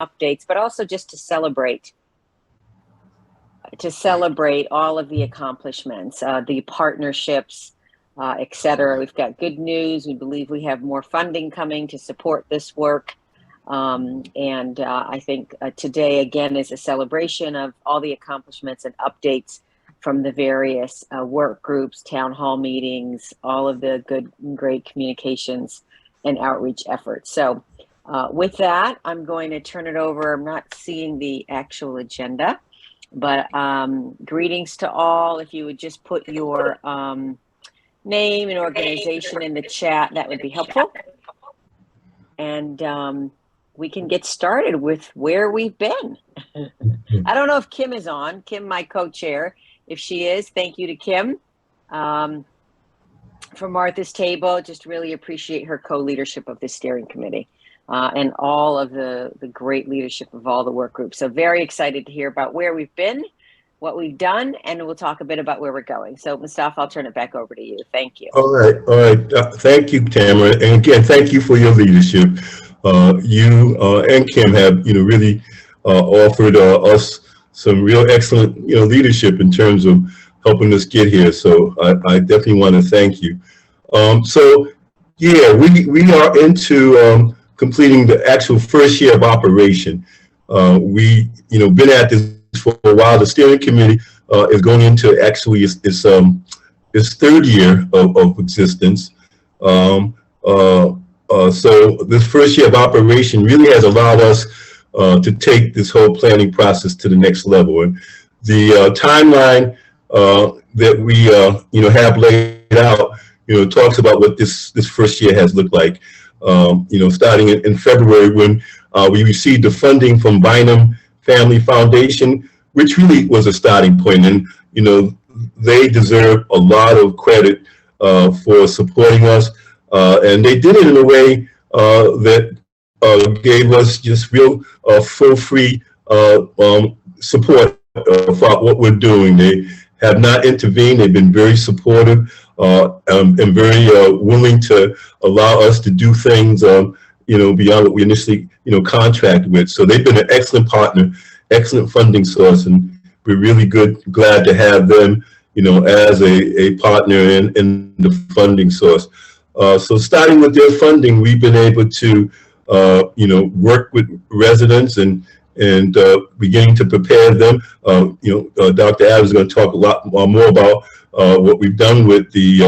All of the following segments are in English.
updates, but also just to celebrate all of the accomplishments, the partnerships, et cetera. We've got good news. We believe we have more funding coming to support this work. I think today, again, is a celebration of all the accomplishments and updates from the various work groups, town hall meetings, all of the good and great communications and outreach efforts. So with that, I'm going to turn it over. I'm not seeing the actual agenda, but greetings to all. If you would just put your name and organization in the chat, that would be helpful. And we can get started with where we've been. I don't know if Kim is on. Kim, my co-chair. If she is, thank you to Kim from Martha's Table. Just really appreciate her co-leadership of the steering committee and all of the great leadership of all the work groups. So very excited to hear about where we've been, what we've done, and we'll talk a bit about where we're going. So Mustafa, I'll turn it back over to you. Thank you. All right. Thank you, Tamara. And again, thank you for your leadership. You and Kim have, really offered us some real excellent, leadership in terms of helping us get here. So I definitely want to thank you. So yeah, we are into completing the actual first year of operation. We, been at this for a while. The steering committee is going into actually its third year of existence. So this first year of operation really has allowed us to take this whole planning process to the next level. And the timeline that we have laid out, talks about what this first year has looked like. Starting in February when we received the funding from Bynum Family Foundation, which really was a starting point. And they deserve a lot of credit for supporting us, and they did it in a way that gave us just real full free support for what we're doing. They have not intervened. They've been very supportive and very willing to allow us to do things beyond what we initially contracted with. So they've been an excellent partner, excellent funding source, and we're really glad to have them as a partner in the funding source. So starting with their funding, we've been able to work with residents and beginning to prepare them. Dr. Adams is going to talk a lot more about what we've done with the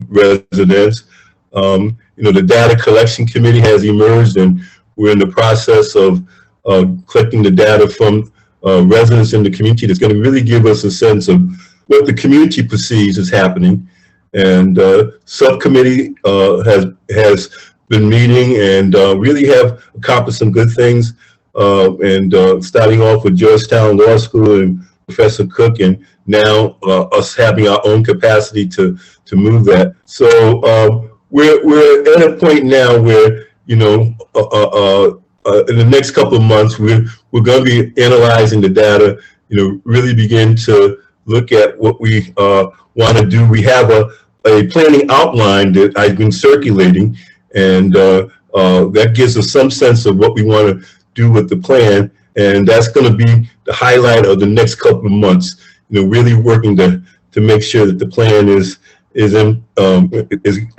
residents. The data collection committee has emerged, and we're in the process of collecting the data from residents in the community that's going to really give us a sense of what the community perceives is happening. And subcommittee has been meeting and really have accomplished some good things. Starting off with Georgetown Law School and Professor Cook, and now us having our own capacity to move that. So we're at a point now where in the next couple of months we're going to be analyzing the data. Really begin to look at what we want to do. We have a planning outline that I've been circulating, and that gives us some sense of what we want to do with the plan, and that's going to be the highlight of the next couple of months. Really working to make sure that the plan is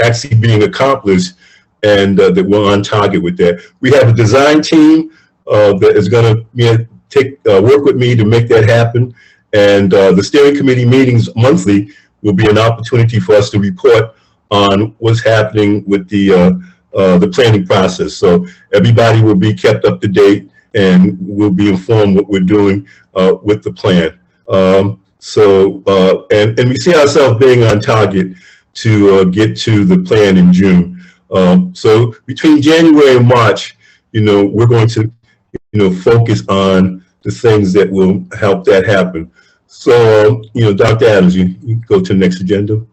actually being accomplished, and that we're on target with that. We have a design team that is going to work with me to make that happen, and the steering committee meetings monthly will be an opportunity for us to report on what's happening with the planning process. So everybody will be kept up to date, and we'll be informed what we're doing with the plan. And we see ourselves being on target to get to the plan in June. So between January and March, we're going to, focus on the things that will help that happen. So, Dr. Adams, you go to the next agenda.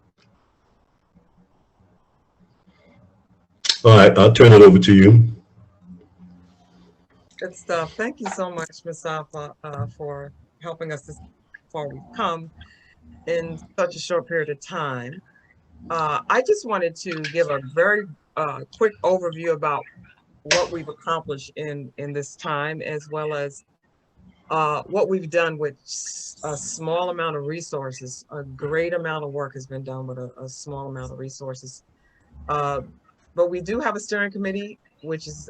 All right, I'll turn it over to you. Good stuff. Thank you so much, Ms. Alpha, for helping us this far we've come in such a short period of time. I just wanted to give a very quick overview about what we've accomplished in this time, as well as what we've done with a small amount of resources. A great amount of work has been done with a small amount of resources. But we do have a steering committee, which is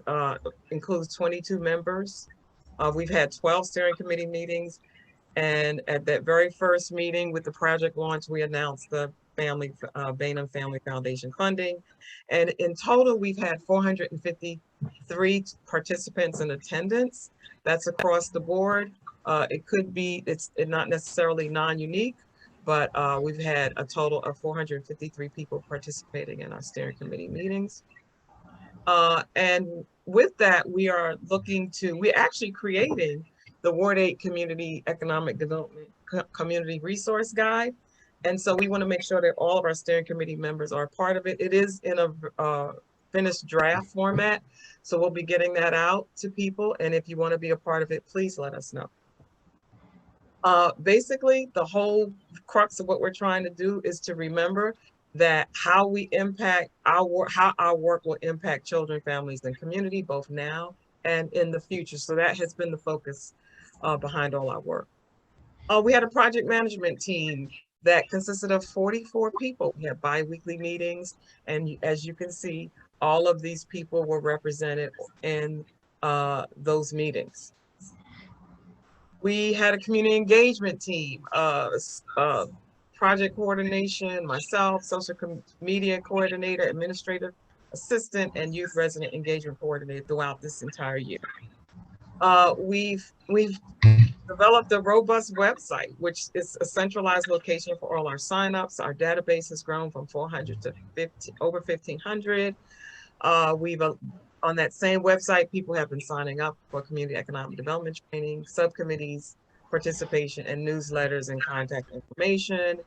includes 22 members. We've had 12 steering committee meetings. And at that very first meeting with the project launch, we announced the Bainham Family Foundation funding. And in total, we've had 453 participants in attendance. That's across the board. It could be, it's not necessarily non-unique, but we've had a total of 453 people participating in our steering committee meetings. And with that, we're actually creating the Ward 8 Community Economic Development Community Resource Guide. And so we want to make sure that all of our steering committee members are a part of it. It is in a finished draft format. So we'll be getting that out to people. And if you want to be a part of it, please let us know. Basically, the whole crux of what we're trying to do is to remember that how we impact how our work will impact children, families, and community, both now and in the future. So that has been the focus behind all our work. We had a project management team that consisted of 44 people. We had bi-weekly meetings, and as you can see, all of these people were represented in those meetings. We had a community engagement team, project coordination, myself, social media coordinator, administrative assistant, and youth resident engagement coordinator throughout this entire year. We've developed a robust website, which is a centralized location for all our signups. Our database has grown from 400 to over 1,500. On that same website, people have been signing up for community economic development training, subcommittees, participation, and newsletters and contact information.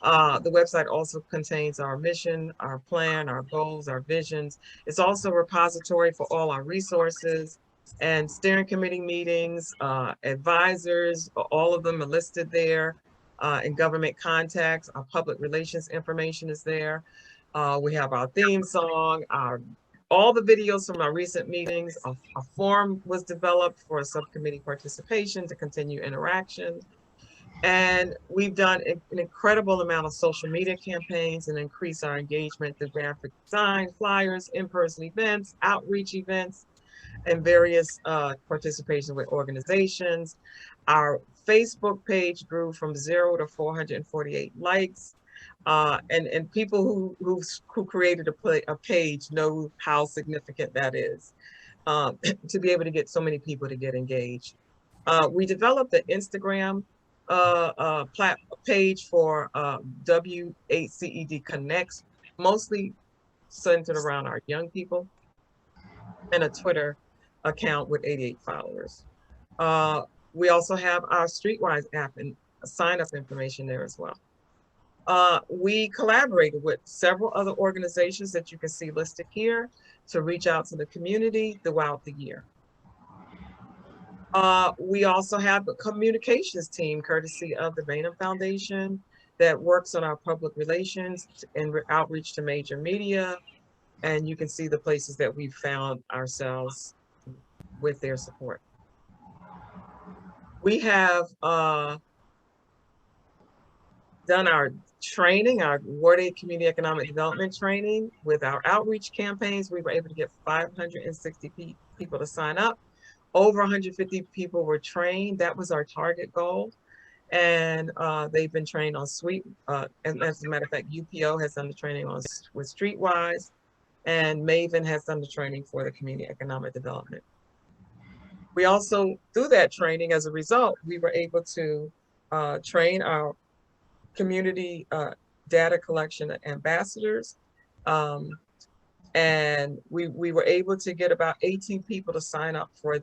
The website also contains our mission, our plan, our goals, our visions. It's also a repository for all our resources and steering committee meetings, advisors, all of them are listed there, and government contacts. Our public relations information is there. We have our theme song, all the videos from our recent meetings. A forum was developed for subcommittee participation to continue interaction. And we've done an incredible amount of social media campaigns and increase our engagement through graphic design, flyers, in-person events, outreach events, and various participation with organizations. Our Facebook page grew from 0 to 448 likes. And people who created a page know how significant that is, to be able to get so many people to get engaged. We developed the Instagram page for W8CED Connects, mostly centered around our young people, and a Twitter account with 88 followers. We also have our Streetwise app and sign-up information there as well. We collaborated with several other organizations that you can see listed here to reach out to the community throughout the year. We also have a communications team courtesy of the Bainham Foundation that works on our public relations and outreach to major media. And you can see the places that we've found ourselves with their support. We have done our training, our Ward 8 Community Economic Development training. With our outreach campaigns, we were able to get 560 people to sign up. Over 150 people were trained. That was our target goal. And they've been trained on and as a matter of fact, UPO has done the training with Streetwise, and Maven has done the training for the community economic development. We also, through that training, as a result, we were able to train our community data collection ambassadors. And we were able to get about 18 people to sign up for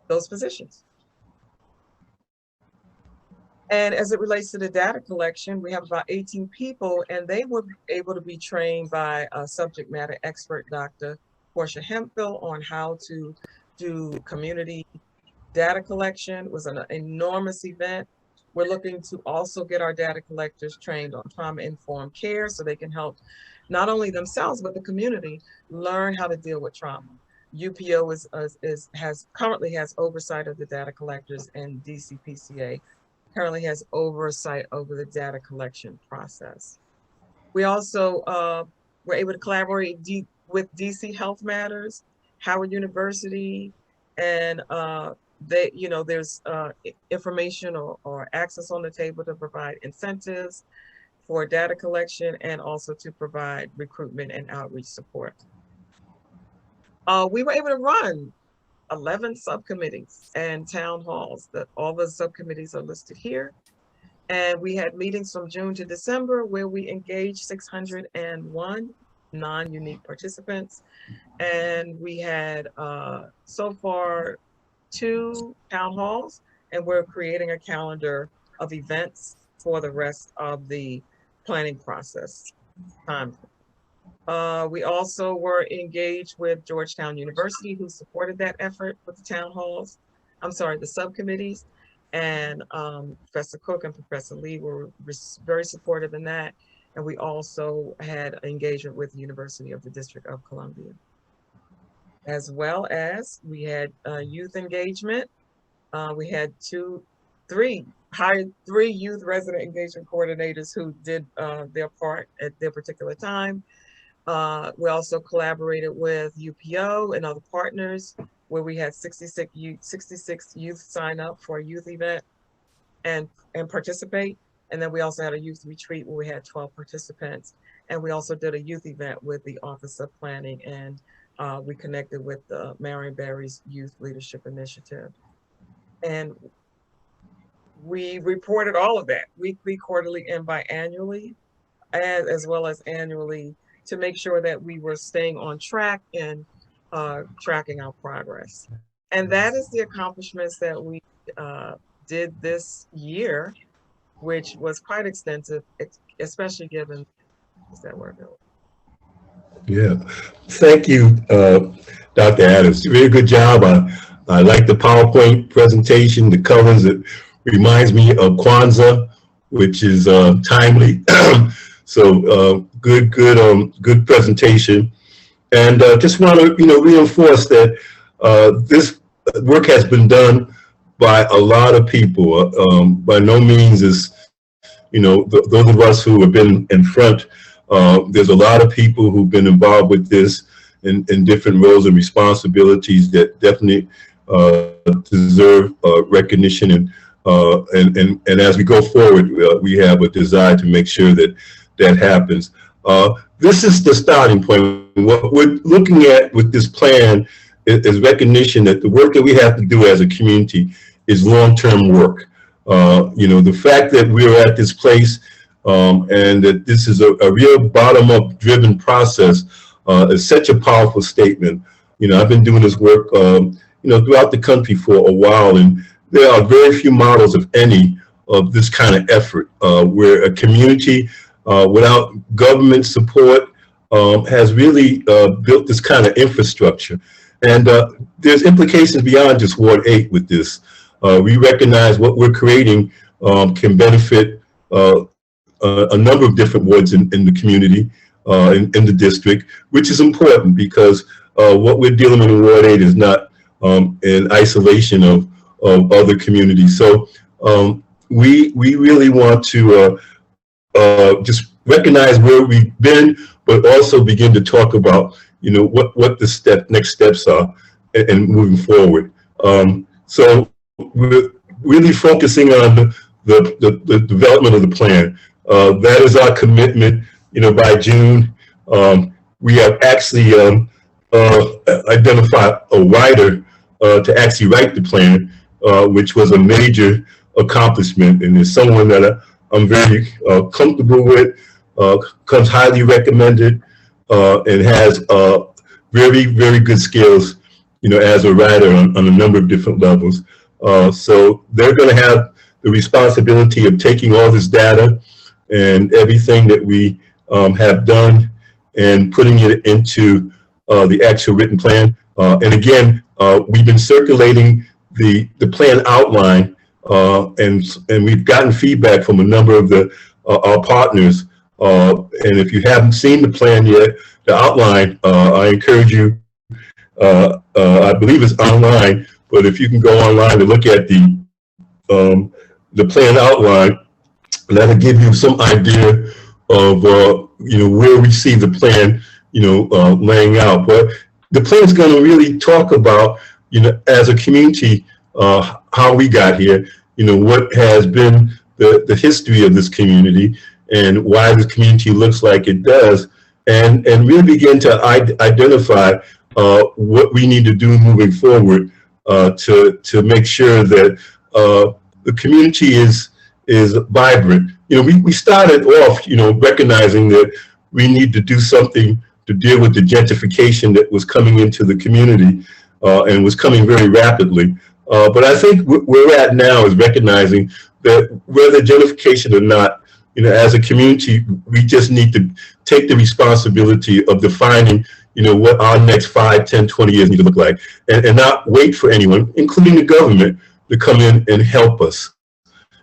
those positions. And as it relates to the data collection, we have about 18 people, and they were able to be trained by a subject matter expert, Dr. Portia Hemphill, on how to do community data collection. It was an enormous event. We're looking to also get our data collectors trained on trauma-informed care so they can help not only themselves, but the community learn how to deal with trauma. UPO currently has oversight of the data collectors, and DCPCA currently has oversight over the data collection process. We also were able to collaborate with DC Health Matters, Howard University, and there's information or access on the table to provide incentives for data collection and also to provide recruitment and outreach support. We were able to run 11 subcommittees and town halls. All the subcommittees are listed here. And we had meetings from June to December where we engaged 601 non-unique participants. And we had so far 2 town halls, and we're creating a calendar of events for the rest of the planning process time. We also were engaged with Georgetown University, who supported that effort with the town halls. I'm sorry, the subcommittees. And Professor Cook and Professor Lee were very supportive in that. And we also had engagement with the University of the District of Columbia. As well as we had youth engagement. We had hired 3 youth resident engagement coordinators who did their part at their particular time. We also collaborated with UPO and other partners where we had 66 youth sign up for a youth event and participate. And then we also had a youth retreat where we had 12 participants. And we also did a youth event with the Office of Planning, and we connected with Marion Barry's Youth Leadership Initiative. And we reported all of that weekly, quarterly, and biannually, as well as annually, to make sure that we were staying on track and tracking our progress. And that is the accomplishments that we did this year, which was quite extensive, especially given that we're doing. Yeah, thank you, Dr. Adams. Very good job. I like the PowerPoint presentation, the colors. It reminds me of Kwanzaa, which is timely. So good presentation. And just want to reinforce that this work has been done by a lot of people. By no means is those of us who have been in front. There's a lot of people who've been involved with this in different roles and responsibilities that definitely deserve recognition. And as we go forward, we have a desire to make sure that that happens. This is the starting point. What we're looking at with this plan is recognition that the work that we have to do as a community is long-term work. The fact that we're at this place and that this is a real bottom-up driven process is such a powerful statement. I've been doing this work, throughout the country for a while, and there are very few models, if any, of this kind of effort where a community without government support has really built this kind of infrastructure. And there's implications beyond just Ward 8 with this. We recognize what we're creating can benefit a number of different wards in the community, in the district, which is important because what we're dealing with in Ward 8 is not in isolation of other communities. So we really want to just recognize where we've been, but also begin to talk about what the next steps are and moving forward. So we're really focusing on the development of the plan. That is our commitment. By June, we have actually identified a writer to actually write the plan, which was a major accomplishment, and is someone that I'm very comfortable with, comes highly recommended, and has very, very good skills, as a writer on a number of different levels. So they're going to have the responsibility of taking all this data and everything that we have done and putting it into the actual written plan. And again, we've been circulating the plan outline, and we've gotten feedback from a number of our partners And if you haven't seen the plan yet, the outline, I encourage you, I believe it's online, but if you can go online to look at the plan outline, that'll give you some idea of, where we see the plan, laying out. But the plan is going to really talk about, as a community, how we got here, what has been the history of this community and why this community looks like it does, and really begin to identify what we need to do moving forward to make sure that the community is vibrant. We started off, recognizing that we need to do something to deal with the gentrification that was coming into the community and was coming very rapidly. But I think where we're at now is recognizing that whether gentrification or not, as a community, we just need to take the responsibility of defining, what our next 5, 10, 20 years need to look like, and not wait for anyone, including the government, to come in and help us.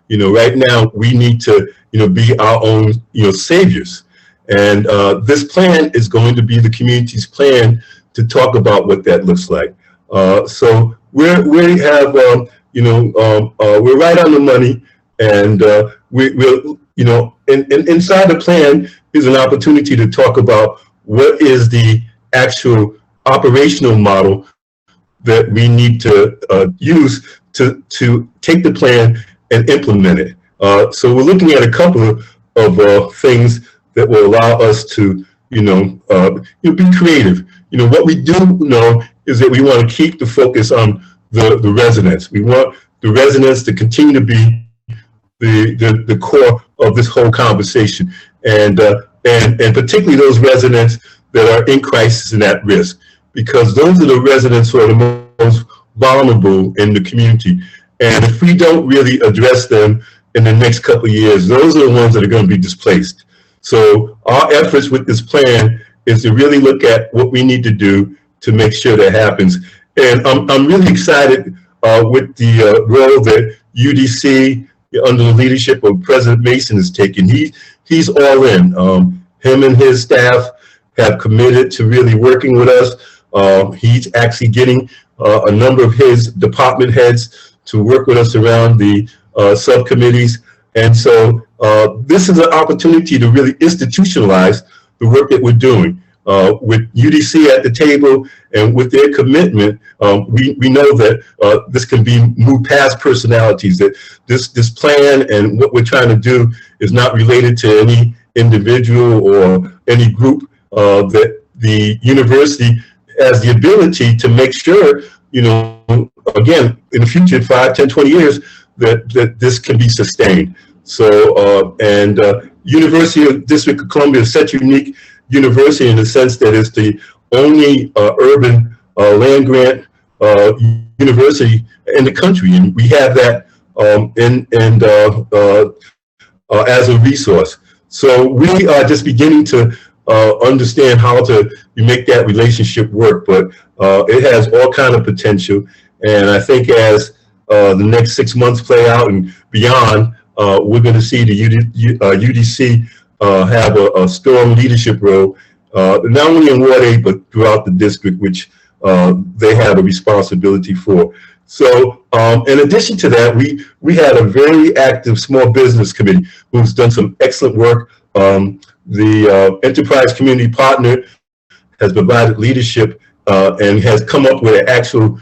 Right now we need to, be our own, saviors. And this plan is going to be the community's plan to talk about what that looks like. So we have, we're right on the money, and we'll, inside the plan is an opportunity to talk about what is the actual operational model that we need to use to take the plan and implement it. So we're looking at a couple of things that will allow us to, be creative. What we do know is that we want to keep the focus on the residents. We want the residents to continue to be the core of this whole conversation, and particularly those residents that are in crisis and at risk, because those are the residents who are the most vulnerable in the community. And if we don't really address them in the next couple of years, those are the ones that are going to be displaced. So our efforts with this plan is to really look at what we need to do to make sure that happens. And I'm really excited with the role that UDC, under the leadership of President Mason, is taking. He's all in. Him and his staff have committed to really working with us. He's actually getting a number of his department heads to work with us around the subcommittees. And so this is an opportunity to really institutionalize the work that we're doing. With UDC at the table and with their commitment, we know that this can be moved past personalities, that this plan and what we're trying to do is not related to any individual or any group, that the university has the ability to make sure, again, in the future, 5, 10, 20 years, that this can be sustained. So, University of District of Columbia is such a unique university in the sense that it's the only urban land grant university in the country, and we have that as a resource. So we are just beginning to understand how to make that relationship work, but it has all kind of potential. And I think as the next 6 months play out and beyond, we're going to see the UDC have a strong leadership role, not only in Ward 8, but throughout the district, which they have a responsibility for. So in addition to that, we had a very active small business committee who's done some excellent work. The Enterprise Community Partner has provided leadership and has come up with an actual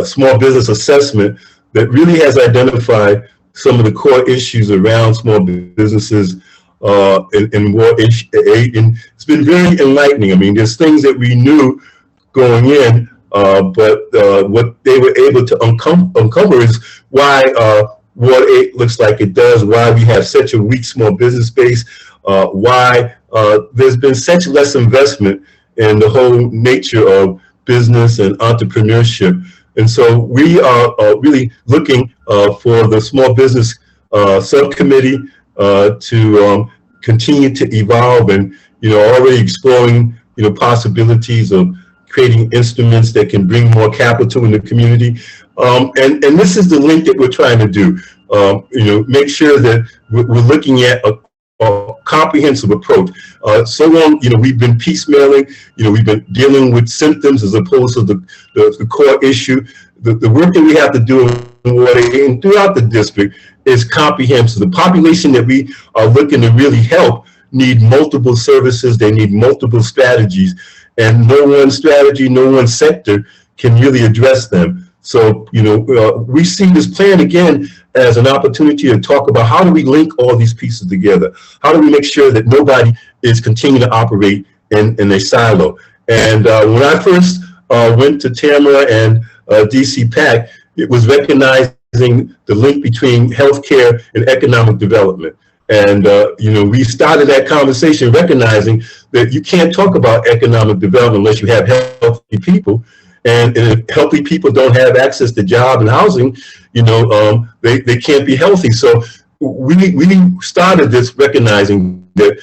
small business assessment that really has identified some of the core issues around small businesses in Ward 8, and it's been very enlightening. I mean, there's things that we knew going in, but what they were able to uncover is why Ward 8 looks like it does, why we have such a weak small business base, why there's been such less investment in the whole nature of business and entrepreneurship. And so we are really looking for the small business subcommittee to continue to evolve, and already exploring possibilities of creating instruments that can bring more capital in the community. And this is the link that we're trying to do. Make sure that we're looking at comprehensive approach. So long, we've been piecemealing, we've been dealing with symptoms as opposed to the core issue. The work that we have to do and throughout the district is comprehensive. The population that we are looking to really help need multiple services, they need multiple strategies, and no one strategy, no one sector can really address them. So, we see this plan again as an opportunity to talk about how do we link all these pieces together? How do we make sure that nobody is continuing to operate in a silo? And when I first went to Tamara and DC PAC, it was recognizing the link between healthcare and economic development. And, we started that conversation recognizing that you can't talk about economic development unless you have healthy people. And if healthy people don't have access to job and housing, they can't be healthy. So we started this recognizing that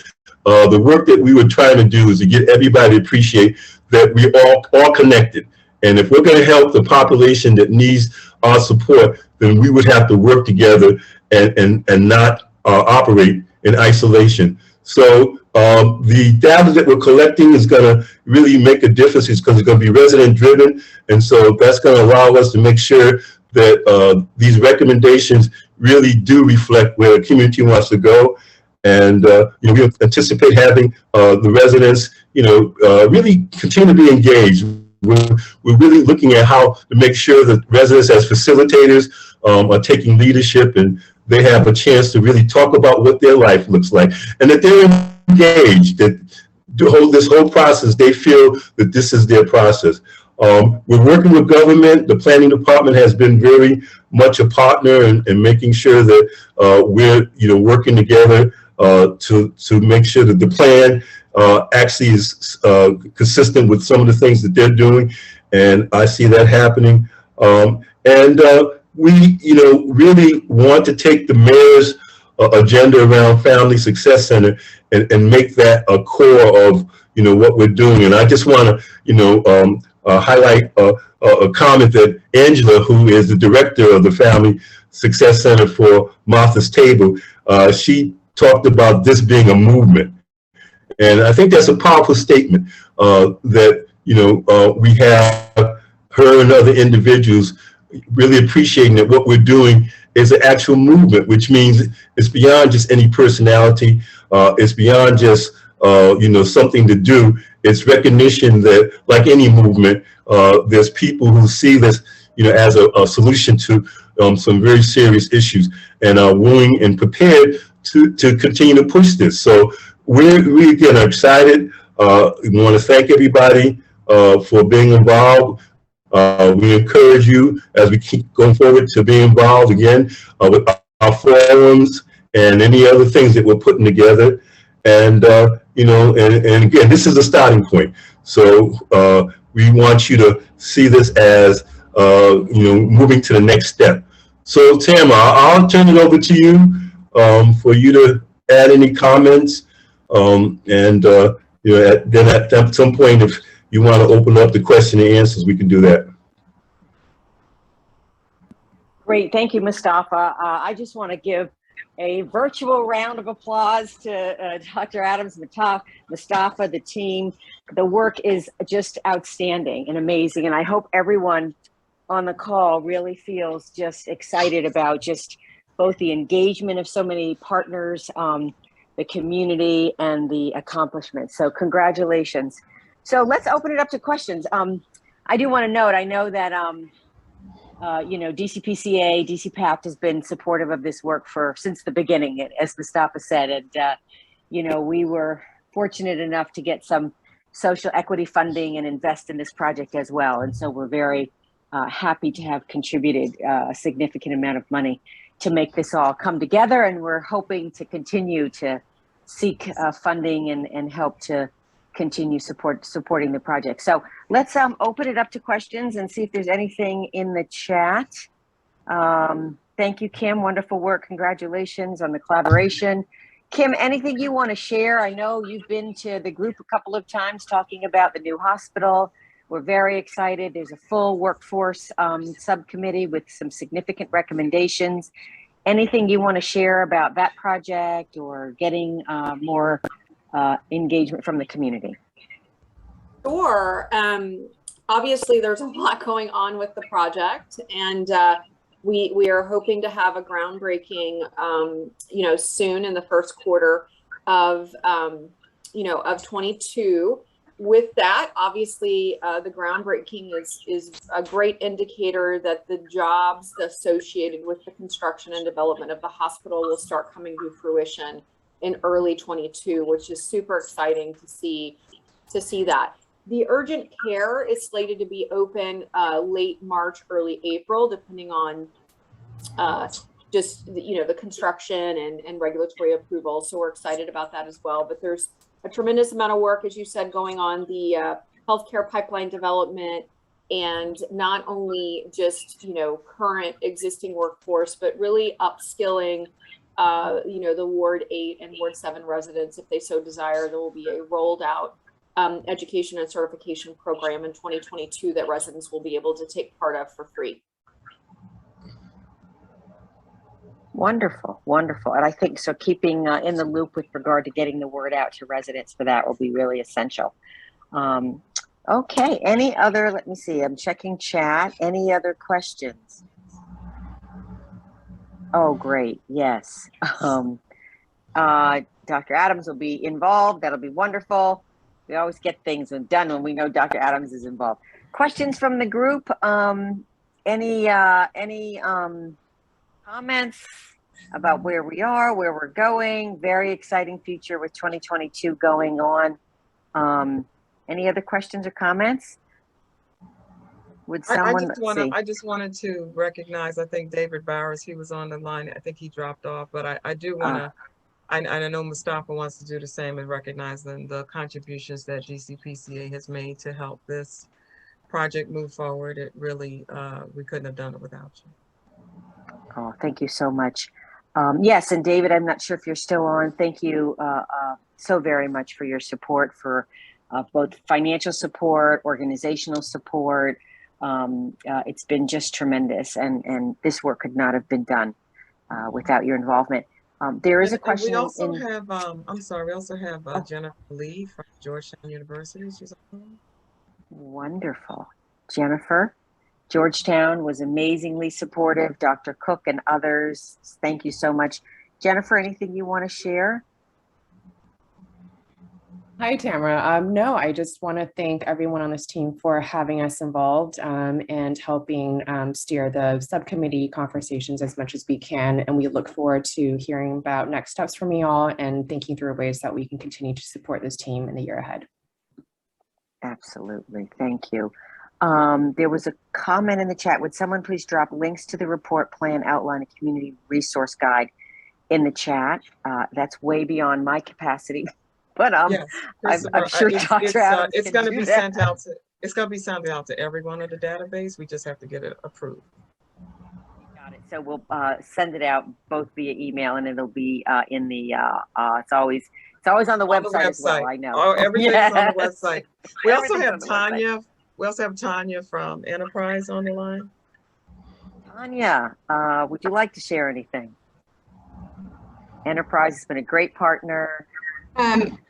the work that we were trying to do is to get everybody to appreciate that we all connected. And if we're going to help the population that needs our support, then we would have to work together and not operate in isolation. So the data that we're collecting is going to really make a difference because it's going to be resident driven. And so that's going to allow us to make sure that these recommendations really do reflect where the community wants to go. And we anticipate having the residents, really continue to be engaged. We're really looking at how to make sure that residents as facilitators are taking leadership and they have a chance to really talk about what their life looks like and that they're engaged, that this whole process, they feel that this is their process. We're working with government. The planning department has been very much a partner in making sure that we're working together to make sure that the plan actually is consistent with some of the things that they're doing, and I see that happening. We really want to take the mayor's agenda around Family Success Center and make that a core of what we're doing. And I just want to highlight a comment that Angela, who is the director of the Family Success Center for Martha's Table, she talked about this being a movement. And I think that's a powerful statement that, we have her and other individuals really appreciating that what we're doing is an actual movement, which means it's beyond just any personality. It's beyond just, something to do. It's recognition that, like any movement, there's people who see this, as a solution to some very serious issues and are willing and prepared to continue to push this. So we again are excited. We want to thank everybody for being involved. We encourage you as we keep going forward to be involved again with our forums and any other things that we're putting together. And, and again, this is a starting point. So we want you to see this as, moving to the next step. So Tamara, I'll turn it over to you for you to add any comments. Then at some point, if you want to open up the question and answers, we can do that. Great, thank you, Mustafa. I just want to give a virtual round of applause to Dr. Adams, Mustafa, the team. The work is just outstanding and amazing, and I hope everyone on the call really feels just excited about just both the engagement of so many partners, the community, and the accomplishments. So congratulations. So let's open it up to questions. I do want to note, I know that, DCPCA, DC PAC has been supportive of this work since the beginning, as Mustafa said. And, we were fortunate enough to get some social equity funding and invest in this project as well. And so we're very happy to have contributed a significant amount of money to make this all come together. And we're hoping to continue to seek funding and help to continue supporting the project. So let's open it up to questions and see if there's anything in the chat. Thank you, Kim. Wonderful work. Congratulations on the collaboration. Kim, anything you want to share? I know you've been to the group a couple of times talking about the new hospital. We're very excited. There's a full workforce subcommittee with some significant recommendations. anything you want to share about that project or getting more engagement from the community? Sure. Obviously, there's a lot going on with the project, and we are hoping to have a groundbreaking, soon in the first quarter of, of 22. With that, obviously, the groundbreaking is a great indicator that the jobs associated with the construction and development of the hospital will start coming to fruition in early 22, which is super exciting to see that. The urgent care is slated to be open late March, early April, depending on the construction and regulatory approval. So we're excited about that as well. But there's a tremendous amount of work, as you said, going on the healthcare pipeline development, and not only just current existing workforce, but really upskilling the Ward 8 and Ward 7 residents, if they so desire. There will be a rolled out education and certification program in 2022 that residents will be able to take part of for free. Wonderful, wonderful. And I think so keeping in the loop with regard to getting the word out to residents for that will be really essential. Okay, any other, let me see, I'm checking chat. Any other questions? Oh, great, yes. Dr. Adams will be involved. That'll be wonderful. We always get things done when we know Dr. Adams is involved. Questions from the group? Any comments about where we are, where we're going? Very exciting future with 2022 going on. Any other questions or comments? Would someone I just wanted to recognize, I think David Bowers, he was on the line. I think he dropped off, but I do want to, I know Mustafa wants to do the same and recognize the contributions that GCPCA has made to help this project move forward. It really, we couldn't have done it without you. Oh, thank you so much. Yes, and David, I'm not sure if you're still on. Thank you so very much for your support, for both financial support, organizational support. It's been just tremendous, and this work could not have been done without your involvement. There is a question. We also have, I'm sorry, we also have Jennifer Lee from Georgetown University. She's on. Wonderful. Jennifer, Georgetown was amazingly supportive. Dr. Cook and others, thank you so much. Jennifer, anything you want to share? Hi, Tamara. No, I just want to thank everyone on this team for having us involved and helping steer the subcommittee conversations as much as we can. And we look forward to hearing about next steps from you all and thinking through ways that we can continue to support this team in the year ahead. Absolutely. Thank you. There was a comment in the chat. Would someone please drop links to the report, plan, outline, a community resource guide in the chat? That's way beyond my capacity. But yes, I'm sure Dr. Adams it's going to be sent out to everyone in the database. We just have to get it approved. Got it. So we'll send it out both via email, and it'll be in the. It's always on the website as well. I know. Oh, everything's on the website. We also have Tanya. We also have Tanya from Enterprise on the line. Tanya, would you like to share anything? Enterprise has been a great partner.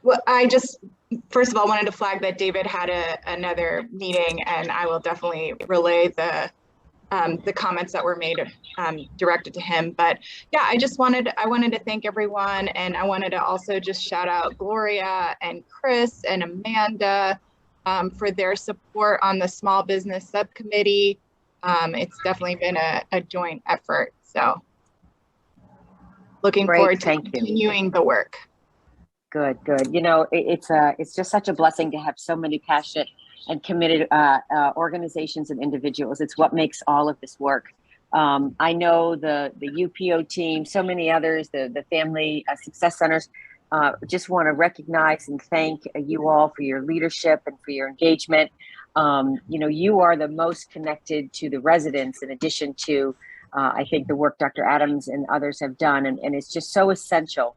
Well, I just, first of all, wanted to flag that David had another meeting, and I will definitely relay the comments that were made directed to him. But yeah, I wanted to thank everyone, and I wanted to also just shout out Gloria and Chris and Amanda for their support on the small business subcommittee. It's definitely been a joint effort. So looking forward to continuing the work. Good, good. You know, it's just such a blessing to have so many passionate and committed organizations and individuals. It's what makes all of this work. I know the UPO team, so many others, the family success centers, just want to recognize and thank you all for your leadership and for your engagement. You know, you are the most connected to the residents, in addition to, I think, the work Dr. Adams and others have done. And it's just so essential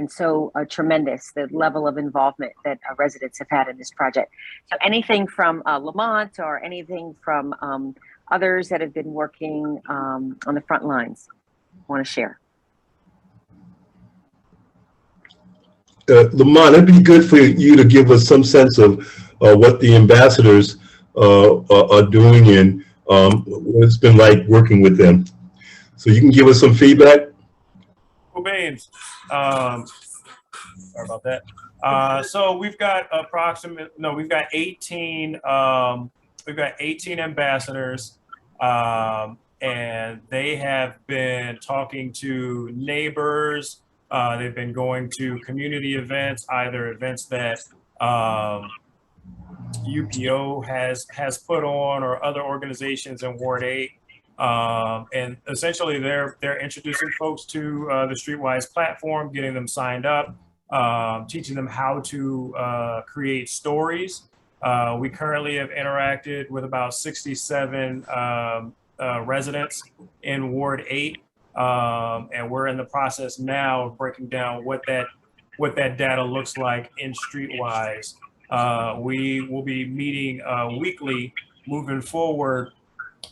so tremendous, the level of involvement that residents have had in this project. So anything from Lamont or anything from others that have been working on the front lines want to share? Lamont, it'd be good for you to give us some sense of what the ambassadors are doing and what it's been like working with them. So you can give us some feedback? Cool beans. Sorry about that. So we've got we've got 18 ambassadors, and they have been talking to neighbors. They've been going to community events, either events that UPO has put on or other organizations in Ward 8. And essentially they're introducing folks to the Streetwise platform, getting them signed up, teaching them how to create stories. We currently have interacted with about 67 residents in Ward 8. And we're in the process now of breaking down what that data looks like in Streetwise. We will be meeting weekly moving forward,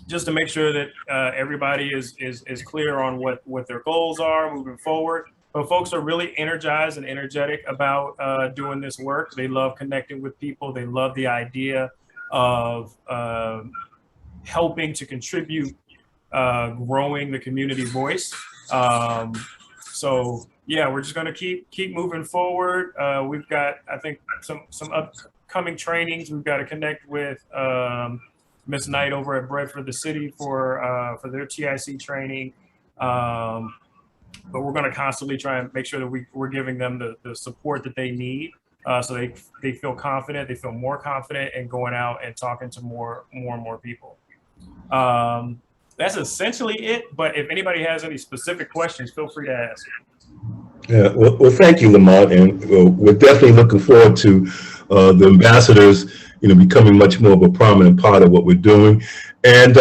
just to make sure that everybody is clear on what their goals are moving forward. But folks are really energized and energetic about doing this work. They love connecting with people. They love the idea of helping to contribute, growing the community voice. So yeah, we're just going to keep moving forward. We've got, I think, some upcoming trainings. We've got to connect with Ms. Knight over at Bread for the City for their TIC training. But we're going to constantly try and make sure that we're giving them the support that they need, so they feel confident, they feel more confident in going out and talking to more and more people. That's essentially it. But if anybody has any specific questions, feel free to ask. Yeah, well, thank you, Lamont, and we're definitely looking forward to the ambassadors, becoming much more of a prominent part of what we're doing. And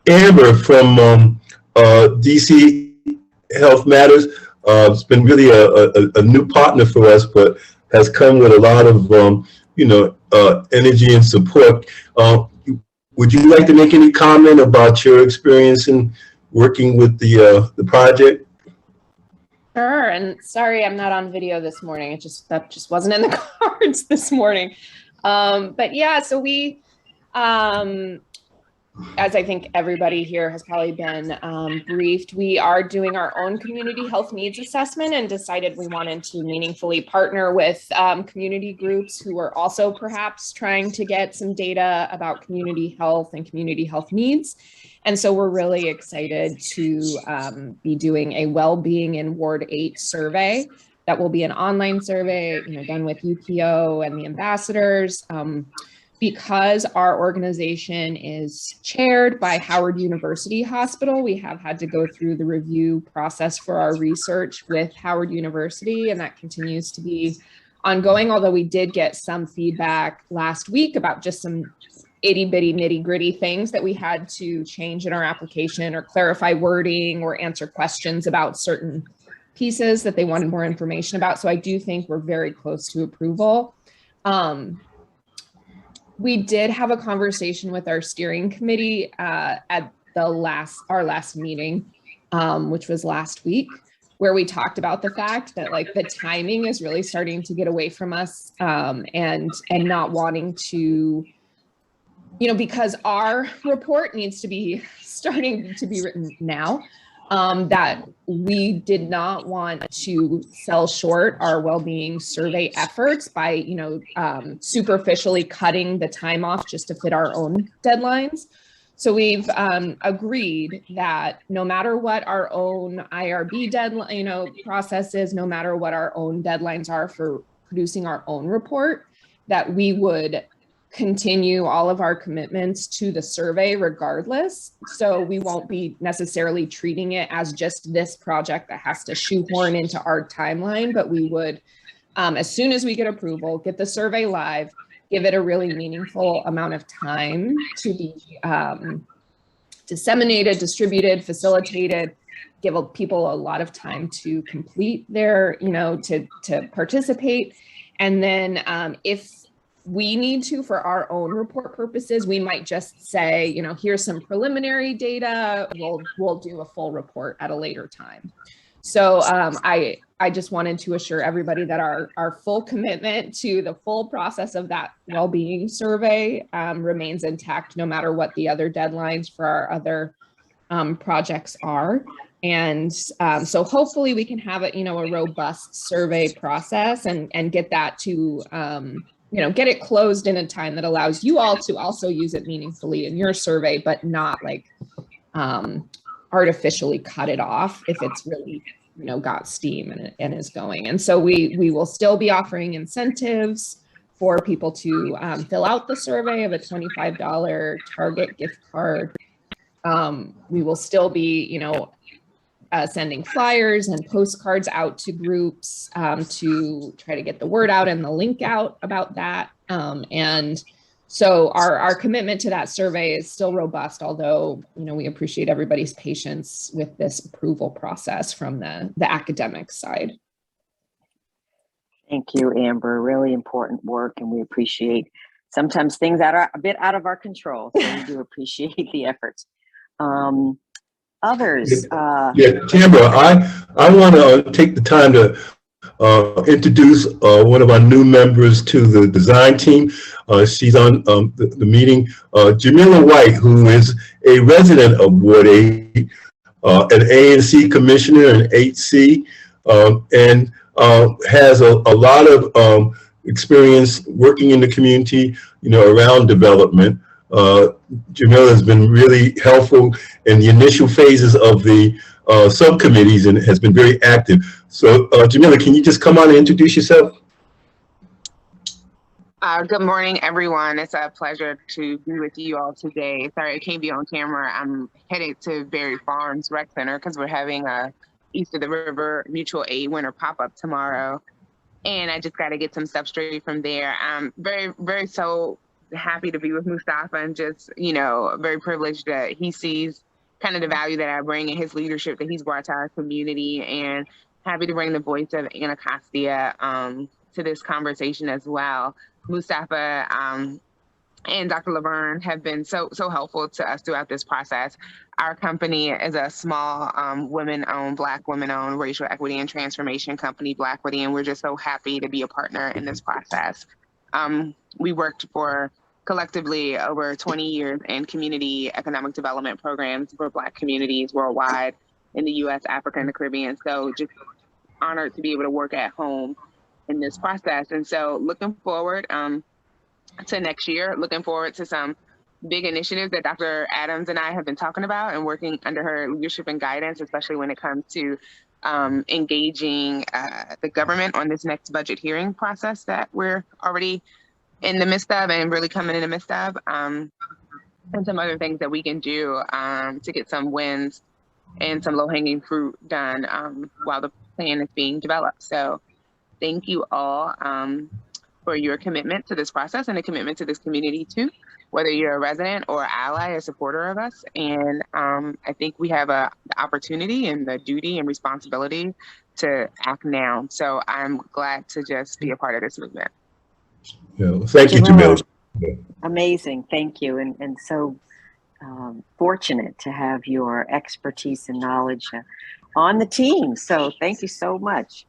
Amber from DC Health Matters, it's been really a new partner for us, but has come with a lot of energy and support. Would you like to make any comment about your experience in working with the project? Sure, and sorry I'm not on video this morning. That just wasn't in the cards this morning. But yeah, so we, as I think everybody here has probably been briefed, we are doing our own community health needs assessment and decided we wanted to meaningfully partner with community groups who are also perhaps trying to get some data about community health and community health needs. And so we're really excited to be doing a well-being in Ward 8 survey. That will be an online survey, done with UPO and the ambassadors. Because our organization is chaired by Howard University Hospital, we have had to go through the review process for our research with Howard University, and that continues to be ongoing, although we did get some feedback last week about just some itty-bitty nitty-gritty things that we had to change in our application or clarify wording or answer questions about certain pieces that they wanted more information about. So I do think we're very close to approval. We did have a conversation with our steering committee at our last meeting, which was last week, where we talked about the fact that the timing is really starting to get away from us, and not wanting to, because our report needs to be starting to be written now, that we did not want to sell short our well-being survey efforts by, superficially cutting the time off just to fit our own deadlines. So we've agreed that no matter what our own IRB deadline, process is, no matter what our own deadlines are for producing our own report, that we would continue all of our commitments to the survey regardless. So we won't be necessarily treating it as just this project that has to shoehorn into our timeline, but we would, as soon as we get approval, get the survey live, give it a really meaningful amount of time to be disseminated, distributed, facilitated, give people a lot of time to complete their, to participate. And then if we need to, for our own report purposes, we might just say, here's some preliminary data. We'll do a full report at a later time. So I just wanted to assure everybody that our full commitment to the full process of that well-being survey remains intact, no matter what the other deadlines for our other projects are. And so hopefully we can have a robust survey process and get that to, get it closed in a time that allows you all to also use it meaningfully in your survey, but not like artificially cut it off if it's really, got steam and is going. And so we will still be offering incentives for people to fill out the survey of a $25 Target gift card. We will still be, sending flyers and postcards out to groups to try to get the word out and the link out about that. And so our commitment to that survey is still robust, although, we appreciate everybody's patience with this approval process from the academic side. Thank you, Amber. Really important work, and we appreciate sometimes things that are a bit out of our control. So we do appreciate the efforts. Others. Tamara, I want to take the time to introduce one of our new members to the design team. She's on the meeting, Jamila White, who is a resident of Ward 8, an ANC commissioner in 8C, and has a lot of experience working in the community, around development. Jamila has been really helpful in the initial phases of the subcommittees and has been very active. So Jamila, can you just come on and introduce yourself? Good morning, everyone. It's a pleasure to be with you all today. Sorry I can't be on camera. I'm headed to Berry Farms Rec Center because we're having a East of the River Mutual Aid Winter pop-up tomorrow. And I just got to get some stuff straight from there. I'm very so happy to be with Mustafa and just, very privileged that he sees kind of the value that I bring and his leadership that he's brought to our community, and happy to bring the voice of Anacostia to this conversation as well. Mustafa and Dr. Laverne have been so helpful to us throughout this process. Our company is a small women-owned, Black women-owned racial equity and transformation company, Blackwity, and we're just so happy to be a partner in this process. We worked for collectively over 20 years in community economic development programs for Black communities worldwide in the US, Africa, and the Caribbean. So just honored to be able to work at home in this process. And so looking forward to next year, looking forward to some big initiatives that Dr. Adams and I have been talking about and working under her leadership and guidance, especially when it comes to engaging the government on this next budget hearing process that we're already in the midst of and really coming in the midst of, and some other things that we can do to get some wins and some low-hanging fruit done while the plan is being developed. So thank you all for your commitment to this process and a commitment to this community too, whether you're a resident or ally or supporter of us. And I think we have the opportunity and the duty and responsibility to act now. So I'm glad to just be a part of this movement. Yeah, thank you, Jamila. Amazing, thank you. And so fortunate to have your expertise and knowledge on the team. So thank you so much.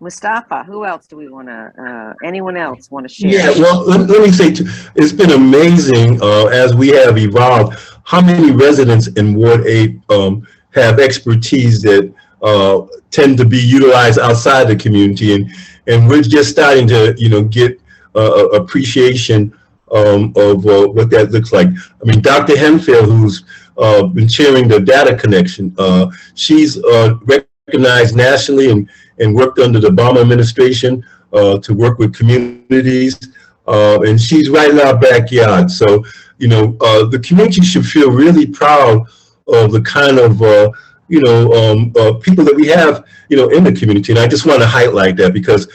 Mustafa, who else do we want to, anyone else want to share? Yeah, well, let me say, it's been amazing as we have evolved, how many residents in Ward 8 have expertise that tend to be utilized outside the community. And we're just starting to, get appreciation of what that looks like. I mean, Dr. Hemphill, who's been chairing the data connection, she's recognized nationally and worked under the Obama administration to work with communities, and she's right in our backyard. So, the community should feel really proud of the kind of, people that we have, in the community. And I just want to highlight that because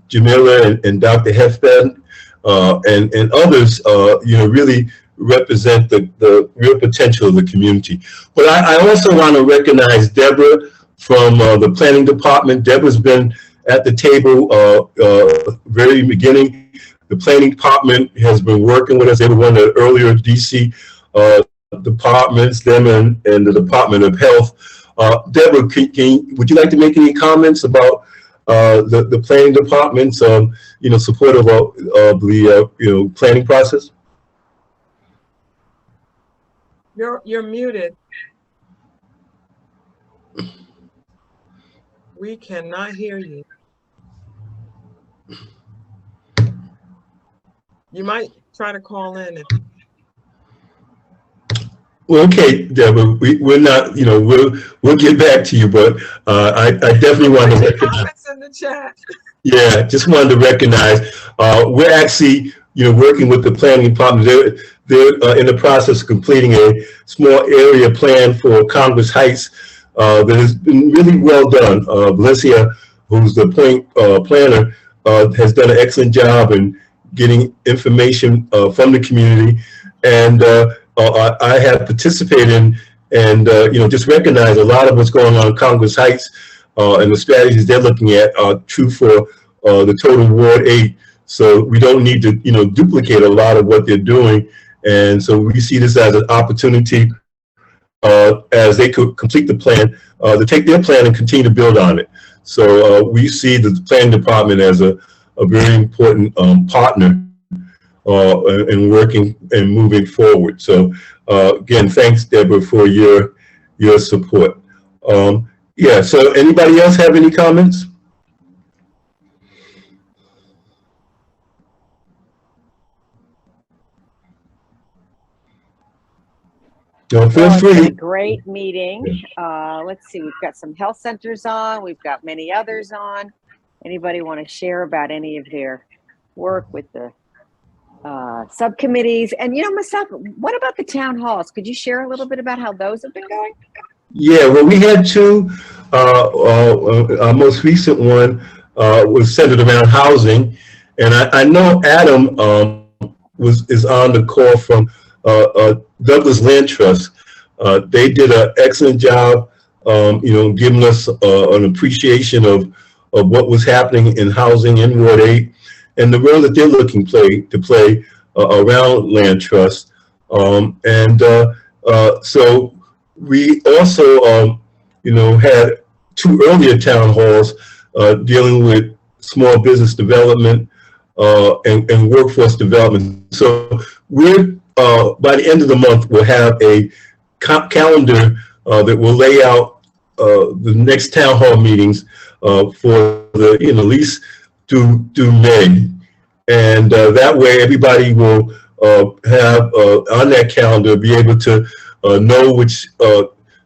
Jamila and Dr. Hefted and others, really represent the real potential of the community. But I also want to recognize Deborah from the planning department. Deborah's been at the table very beginning. The planning department has been working with us. They were one of the earlier DC departments, them and the Department of Health. Deborah, would you like to make any comments about the planning department's support of the planning process? You're muted. We cannot hear you. You might try to call in. Well, okay, Deborah, we're not, we'll get back to you, but I definitely want to recognize. Comments in the chat. Yeah, just wanted to recognize we're actually, working with the planning department. They're in the process of completing a small area plan for Congress Heights that has been really well done. Valencia, who's the point planner, has done an excellent job in getting information from the community, and I have participated in and just recognize a lot of what's going on in Congress Heights and the strategies they're looking at are true for the total Ward 8. So we don't need to duplicate a lot of what they're doing, and so we see this as an opportunity as they could complete the plan to take their plan and continue to build on it. So we see the planning department as a very important partner and working and moving forward. So again, thanks, Deborah, for your support. Yeah, so anybody else have any comments? No, feel free. It's been a great meeting. Let's see, we've got some health centers on, we've got many others on. Anybody want to share about any of their work with the subcommittees? And myself, what about the town halls? Could you share a little bit about how those have been going? Yeah, well, we had two. Our most recent one was centered around housing, and I know Adam is on the call from Douglas Land Trust. They did an excellent job, giving us an appreciation of what was happening in housing in Ward 8 and the role that they're looking to play around Land Trust. So we also, had two earlier town halls dealing with small business development and workforce development. So we're by the end of the month, we'll have a calendar that will lay out the next town hall meetings for the at least through May, and that way everybody will have on that calendar be able to know which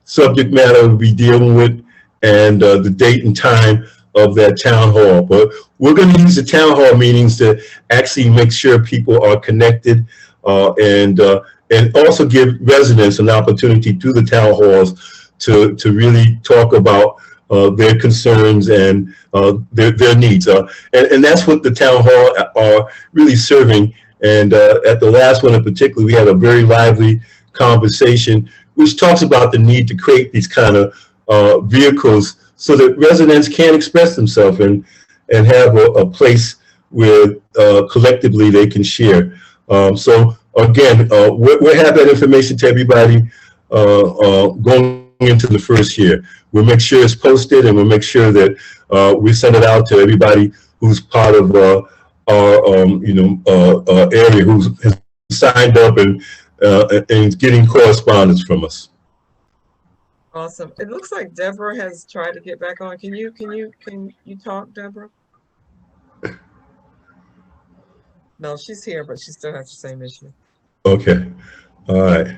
subject matter we'll be dealing with and the date and time of that town hall. But we're going to use the town hall meetings to actually make sure people are connected. And also give residents an opportunity through the town halls to really talk about their concerns and their needs. And that's what the town hall are really serving. And at the last one in particular, we had a very lively conversation, which talks about the need to create these kind of vehicles so that residents can express themselves and have a place where collectively they can share. So again, we'll have that information to everybody going into the first year. We'll make sure it's posted, and we'll make sure that we send it out to everybody who's part of our area, who's signed up and getting correspondence from us. Awesome. It looks like Deborah has tried to get back on. Can you talk, Deborah? No, she's here, but she still has the same issue. Okay. All right.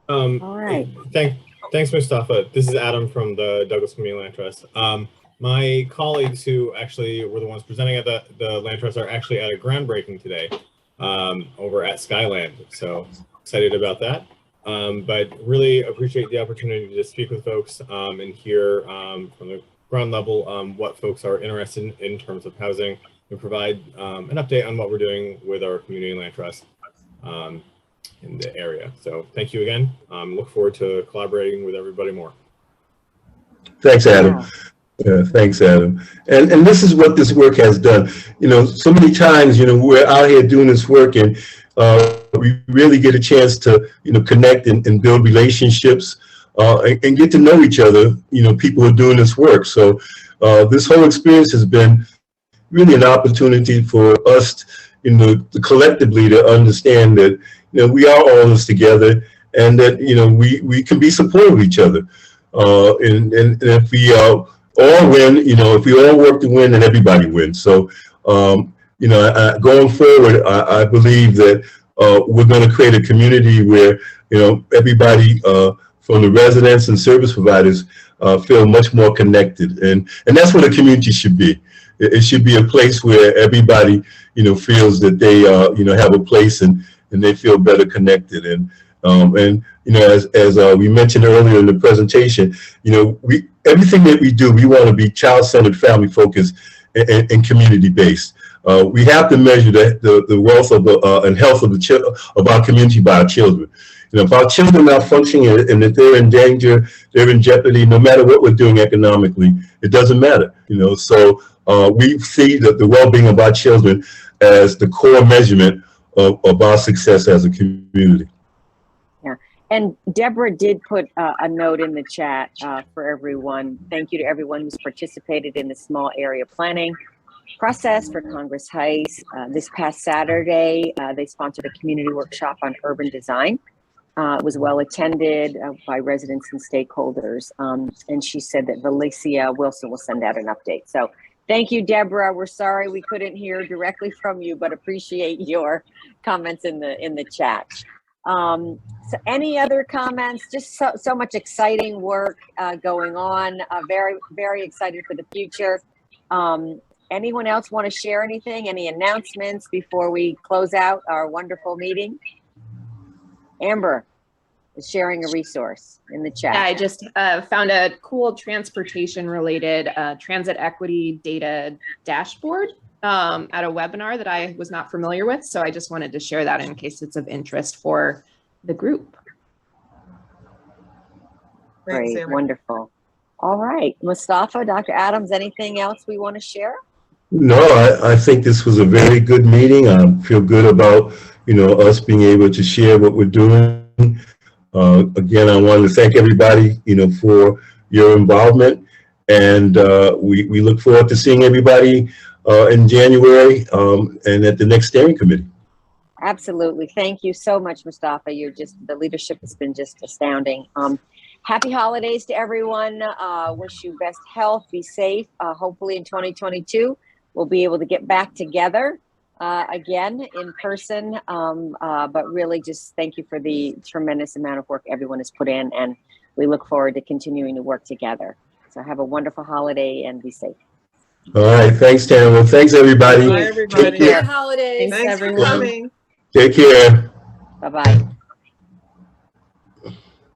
All right. Thanks, Mustafa. This is Adam from the Douglas Community Land Trust. My colleagues who actually were the ones presenting at the Land Trust are actually at a groundbreaking today over at Skyland. So excited about that. But really appreciate the opportunity to speak with folks and hear from the ground level what folks are interested in terms of housing, and provide an update on what we're doing with our community land trust. the area. So thank you again. Look forward to collaborating with everybody more. Thanks, Adam. Thanks, Adam. And this is what this work has done. You know, so many times, you know, we're out here doing this work and we really get a chance to, you know, connect and build relationships and get to know each other, you know, people who are doing this work. So this whole experience has been really an opportunity for us, you know, collectively to understand that, you know, we are all in this together and that, you know, we can be supportive of each other. And if we all win, you know, if we all work to win, then everybody wins. So, you know, going forward, I believe that we're going to create a community where, you know, everybody from the residents and service providers feel much more connected. And that's what a community should be. It should be a place where everybody, you know, feels that they, you know, have a place and they feel better connected. And you know, as we mentioned earlier in the presentation, you know, everything that we do, we want to be child-centered, family-focused, and community-based. We have to measure the wealth of and health of our community by our children. You know, if our children are malfunctioning and if they're in danger, they're in jeopardy, no matter what we're doing economically, it doesn't matter. You know, so we see that the well-being of our children as the core measurement of our success as a community. And Deborah did put a note in the chat for everyone. Thank you to everyone who's participated in the small area planning process for Congress Heights. This past Saturday, they sponsored a community workshop on urban design. It was well attended by residents and stakeholders. And she said that Valencia Wilson will send out an update. So thank you, Deborah. We're sorry we couldn't hear directly from you, but appreciate your comments in the chat. So any other comments? Just so much exciting work going on. Very, very excited for the future. Anyone else want to share anything? Any announcements before we close out our wonderful meeting? Amber is sharing a resource in the chat. Yeah, I just found a cool transportation related transit equity data dashboard at a webinar that I was not familiar with. So I just wanted to share that in case it's of interest for the group. Great, wonderful. All right, Mustafa, Dr. Adams, anything else we want to share? No, I think this was a very good meeting. I feel good about, you know, us being able to share what we're doing. Again, I want to thank everybody, you know, for your involvement, and we look forward to seeing everybody in January and at the next steering committee. Absolutely. Thank you so much, Mustafa. The leadership has been just astounding. Happy holidays to everyone. Wish you best health, be safe. Hopefully in 2022, we'll be able to get back together again in person. But really just thank you for the tremendous amount of work everyone has put in, and we look forward to continuing to work together. So have a wonderful holiday and be safe. All right. Thanks, Tamara. Thanks, everybody. Bye, everybody. Happy holidays. Thanks for coming. Take care. Bye-bye.